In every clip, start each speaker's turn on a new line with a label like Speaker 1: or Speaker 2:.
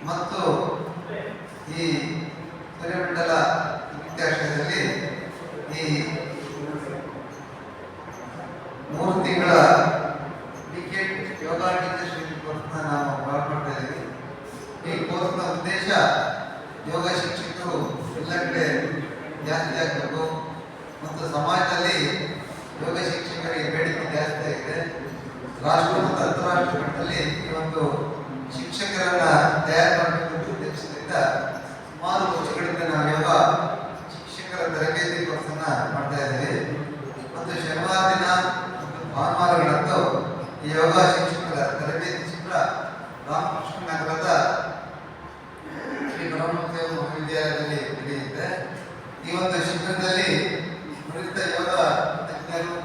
Speaker 1: ಮತ್ತು ಈ ಸೂರ್ಯಮಂಡಲ ವಿದ್ಯಾಶಯದಲ್ಲಿ ಈ 3 ತಿಂಗಳ ಡಿಕೆಟ್ ಯೋಗ ಟೀಚರ್ಶಿಪ್ ಕೋರ್ಸ್ನ ನಾವು ಮಾಡ್ತಾ ಇದ್ದೀವಿ. ಈ ಕೋರ್ಸ್ನ ಉದ್ದೇಶ ಯೋಗ ಶಿಕ್ಷಕರು ಎಲ್ಲ ಕಡೆ ಜಾಸ್ತಿ ಆಗಬೇಕು ಮತ್ತು ಸಮಾಜದಲ್ಲಿ ಯೋಗ ಶಿಕ್ಷಕರಿಗೆ ಬೇಡಿಕೆ ಜಾಸ್ತಿ ಆಗಿದೆ. ರಾಷ್ಟ್ರ ಮತ್ತು ಅಂತಾರಾಷ್ಟ್ರೀಯ ಮಟ್ಟದಲ್ಲಿ ಈ ಒಂದು ಶಿಕ್ಷಕರನ್ನ ತಯಾರು ಮಾಡಬೇಕು ಉದ್ದೇಶದಿಂದ ಸುಮಾರು ವರ್ಷಗಳಿಂದ ನಾವು ಯೋಗ ಶಿಕ್ಷಕರ ತರಬೇತಿ ಕೋರ್ಸನ್ನ ಮಾಡ್ತಾ ಇದ್ದೀವಿ. ಮತ್ತು ಶನಿವಾರ ದಿನ ಮತ್ತು ಭಾನುವಾರಗಳಂದು ಈ ಯೋಗ ಶಿಕ್ಷಕರ ತರಬೇತಿ ಶಿಬಿರ ರಾಮಕೃಷ್ಣ ನಗರದ ಶ್ರೀ ಬ್ರಹ್ಮದೇವ ಮಹಾವಿದ್ಯಾಲಯದಲ್ಲಿ ನಡೆಯುತ್ತೆ. ಈ ಒಂದು ಶಿಬಿರದಲ್ಲಿ ನುರಿತ ಯೋಗ ತಜ್ಞರು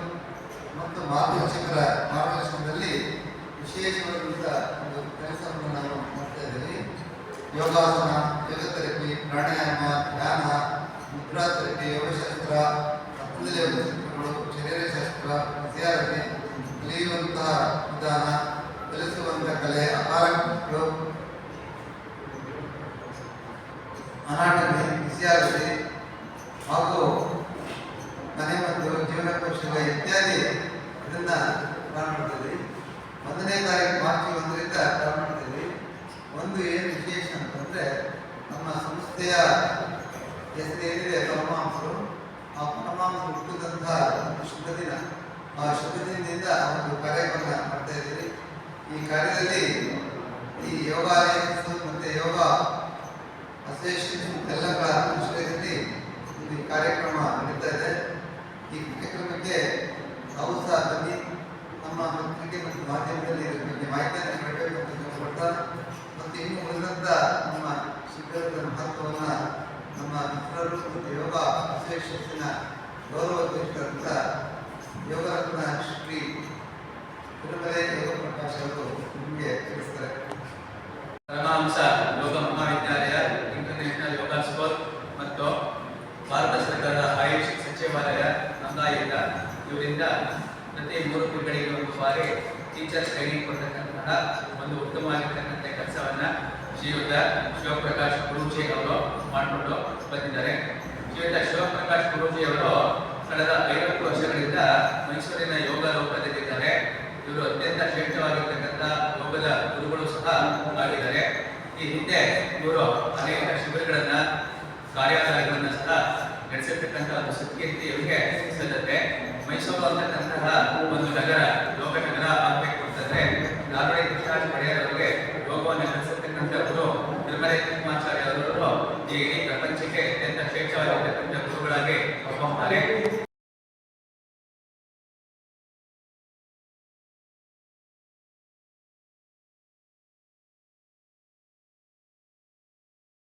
Speaker 1: ಮತ್ತು ಮಾರ್ಗದರ್ಶಕರ ಮಾರ್ಗದರ್ಶನದಲ್ಲಿ ವಿಶೇಷವಾದಂಥ ಒಂದು ಕೆಲಸವನ್ನು ನಾವು ಮಾಡ್ತಾ ಇದ್ದೀವಿ. ಯೋಗಾಸನ, ಯೋಗ ಥೆರಪಿ, ಪ್ರಾಣಾಯಾಮ, ಧ್ಯಾನ, ಮುದ್ರಾ ಥೆರಪಿ, ಯೋಗಶಾಸ್ತ್ರ, ಪತಂಜಲಿ ಯೋಗಶಾಸ್ತ್ರಗಳು, ಶರೀರಶಾಸ್ತ್ರ, ಫಿಸಿಯಾಲಜಿ, ಕಲಿಯುವಂತಹ ವಿಧಾನ, ಕಲಿಸುವಂಥ ಕಲೆ, ಆಹಾರಗಳು, ಅನಾಟಮಿ, ಫಿಸಿಯಾಲಜಿ ಹಾಗೂ ಮನೆ ಮತ್ತು ಜೀವನ ಕೌಶಲ್ಯ ಇತ್ಯಾದಿ ಇದನ್ನ ಪ್ರಾರಂಭ ಮಾಡ್ತೀವಿ. 1ನೇ ತಾರೀಕು ಮಾರ್ಚ್ 1ರಿಂದ ಪ್ರಾರಂಭ ಮಾಡ್ತೀವಿ. ಒಂದು ಏನು ವಿಶೇಷ ಅಂತಂದ್ರೆ ನಮ್ಮ ಸಂಸ್ಥೆಯ ಹೆಸರೇನಿದೆ ಪರಮಹಂಸರು, ಆ ಪರಮಹಂಸರು ಹುಟ್ಟಿದಂತಹ ಒಂದು ಶುಭ ದಿನ. ಆ ಶುಭ ದಿನದಿಂದ ಒಂದು ಕಾರ್ಯಕ್ರಮ ಮಾಡ್ತಾ ಇದ್ದೀವಿ. ಈ ಕಾರ್ಯದಲ್ಲಿ ಈ ಯೋಗ ಮತ್ತೆ ಯೋಗ ಅಸೋಸಿಯೇಷನ್ ಎಲ್ಲಗಳ ಆಶ್ರಯದಲ್ಲಿ ಈ ಕಾರ್ಯಕ್ರಮ ನಡೀತಾ ಇದೆ. ಈ ಕಾರ್ಯಕ್ರಮಕ್ಕೆ ನಾವು ಸಹ ಬನ್ನಿ, ನಮ್ಮ ಪತ್ರಿಕೆ ಮತ್ತು ಮಾಧ್ಯಮದಲ್ಲಿ ಇದರ ಬಗ್ಗೆ ಮಾಹಿತಿಯನ್ನು ನೀಡಬೇಕು ಅಂತ ಕೇಳ್ಕೊಳ್ತಾ, ಮತ್ತು ಇನ್ನು ಉಳಿದಂಥ ನಮ್ಮ ಶಿಬಿರದ ಮಹತ್ವವನ್ನು ನಮ್ಮ ಮಿತ್ರರು ಮತ್ತು ಯೋಗ ಅಸೋಸಿಯೇಷನ್ನ ಗೌರವಾಧ್ಯಕ್ಷರಾದಂಥ ಯೋಗರತ್ನ ಶ್ರೀ ತಿರುಮಲೆ ಯೋಗ ಪ್ರಕಾಶ್ ಅವರು ನಿಮಗೆ ತಿಳಿಸ್ತಾರೆ.
Speaker 2: ಪರಮಹಂಸ ಯೋಗ ಮಹಾವಿದ್ಯಾಲಯ, ಇಂಟರ್ನ್ಯಾಷನಲ್ ಯೋಗ ಸ್ಕೂಲ್ ಮತ್ತು ಭಾರತ ಸರ್ಕಾರದ ಆಯುಷ್ ಸಚಿವಾಲಯ ನೋಂದಾಯಿತ ಇವರಿಂದ ಪ್ರತಿ 3 ತಿಂಗಳಿಗೆ ಒಂದು ಬಾರಿ ಟೀಚರ್ಸ್ ಟ್ರೈನಿಂಗ್ ಕೊಡ್ತಕ್ಕಂತಹ ಒಂದು ಉತ್ತಮವಾಗಿರ್ತಕ್ಕಂಥ ಕೆಲಸವನ್ನು ಶ್ರೀಯುತ ಶಿವಪ್ರಕಾಶ್ ಗುರೂಜಿ ಅವರು ಮಾಡಿಕೊಂಡು ಬಂದಿದ್ದಾರೆ. ಶ್ರೀಯುತ ಶಿವಪ್ರಕಾಶ್ ಗುರೂಜಿ ಅವರು ಕಳೆದ 50 ವರ್ಷಗಳಿಂದ ಮೈಸೂರಿನ ಯೋಗ ಲೋಕದಲ್ಲಿದ್ದಾರೆ. ಇವರು ಅತ್ಯಂತ ಶ್ರೇಷ್ಠವಾಗಿರ್ತಕ್ಕಂಥ ಯೋಗದ ಗುರುಗಳು ಸಹ ಆಗಿದ್ದಾರೆ. ಈ ಹಿಂದೆ ಇವರು ಅನೇಕ ಶಿಬಿರಗಳನ್ನ, ಕಾರ್ಯಾಲಯಗಳನ್ನ ಸಹ ನಡೆಸಿರ್ತಕ್ಕಂಥ ಒಂದು ಸುಕೀರ್ತಿ ಇವರಿಗೆ ಸಲ್ಲತ್ತೆ. ಮೈಸೂರು ಅಂತಕ್ಕಂತಹ ಒಂದು ನಗರ ಯೋಗ ನಗರ ಆಗಬೇಕು ಅಂತಂದ್ರೆ ನಾಲ್ವಡಿ ಕೃಷ್ಣರಾಜ ಒಡೆಯರ್ ಅವರಿಗೆ ಯೋಗವನ್ನು ನಡೆಸಿರ್ತಕ್ಕಂಥ ಗುರು ತಿರುಮಲೆ ಕೃಷ್ಣಾಚಾರ್ಯ ಅವರು ಈ ಇಡೀ ಪ್ರಪಂಚಕ್ಕೆ ಅತ್ಯಂತ ಶ್ರೇಷ್ಠವಾಗಿರ್ತಕ್ಕಂಥ ಗುರುಗಳಾಗಿ ಹೊರಹೊಮ್ಮುತ್ತಾರೆ.